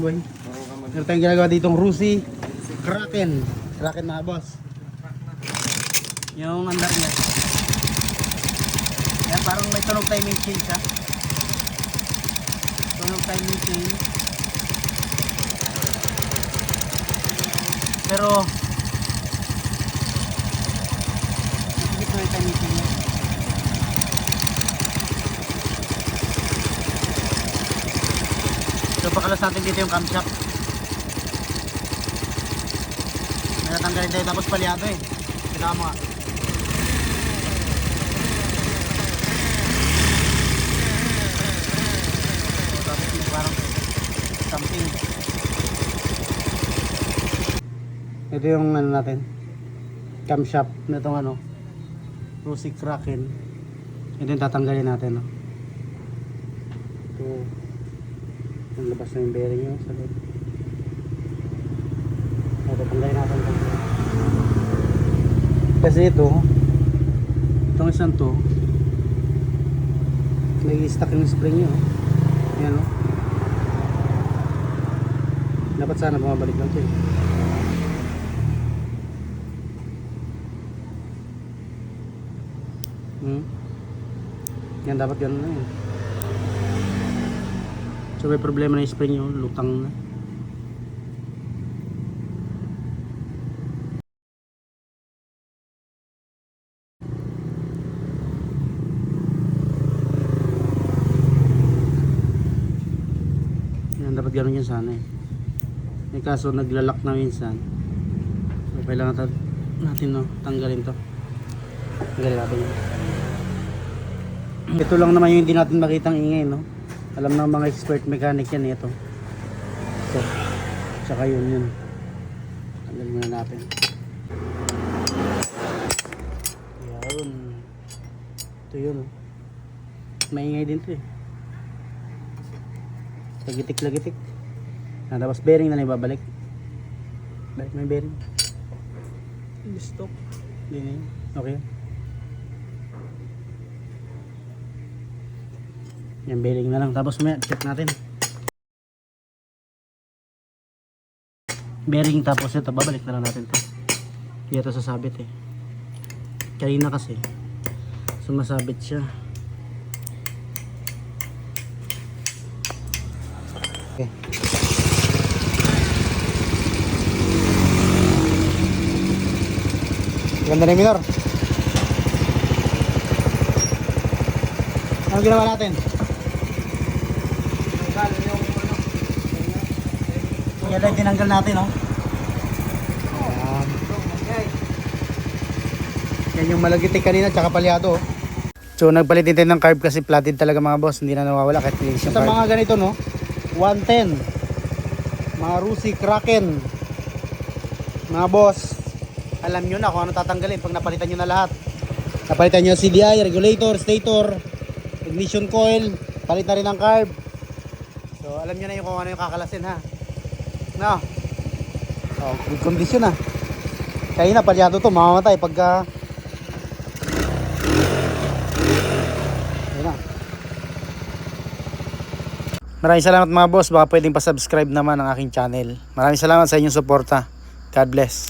mga boy. Meron tayong ginagawa ditong Rusi Kraken. Kraken mga boss. Yung andar niya. Yan, parang may tunog timing chain siya. Tunog timing chain. Pero higit na yung timing chain niya. So pakalas natin dito yung camshaft. May natanggalin tayo tapos palyado eh. Kailangan mo nga. So, tapos yung parang something. Ito yung ano natin. Camshaft na itong ano. Rusi Kraken. Ito yung tatanggalin natin. No? Ito. Ang labas na yung bearing nyo sa loob. Tatanggalin natin ito. Kasi itong isang to may stuck yung spring nyo. Yan o. Dapat sana bumabalik lang ito eh. Yan dapat ganun na yun. So may problema na yung spring nyo, lutang na. Yan dapat ganun yun sana eh. May kaso naglalak na minsan. So kailangan natin no, tanggalin to. Tanggalin natin yun. Ito lang naman yung hindi natin makitang ingay no. Alam ng mga expert mechanic yan ito. So, tsaka yun. Tanggalin muna natin. Yan. Ito yun. Maingay din to eh. Lagitik. Tapos bearing na lang ibabalik. Balik mo yung bearing. Stop. Hindi na yun. Okay. Yan, bearing na lang. Tapos may check natin. Bearing tapos ito, babalik na lang natin ito. Hindi ito sasabit eh. Kanina kasi sumasabit siya. Okay. Ganda na yung minor. Ano ginawa natin? Yan ay tinanggal natin, no? Yan yung malagitik kanina, tsaka palyado. So nagpalit din tayo ng carb kasi flatted talaga mga boss. Hindi na nawawala kahit linis yung carb. Sa mga ganito, no? 110. Mga Rusi Kraken. Mga boss, alam nyo na kung ano tatanggalin pag napalitan nyo na lahat. Napalitan nyo CDI, regulator, stator, ignition coil, palit na rin ang carb. So alam nyo na yung kung ano yung kakalasin ha. No. Oh, good condition ah. Kaya na palyado to, mamamatay pagka na. Maraming salamat mga boss. Baka pwedeng pa-subscribe naman ang aking channel. Maraming salamat sa inyong suporta. God bless.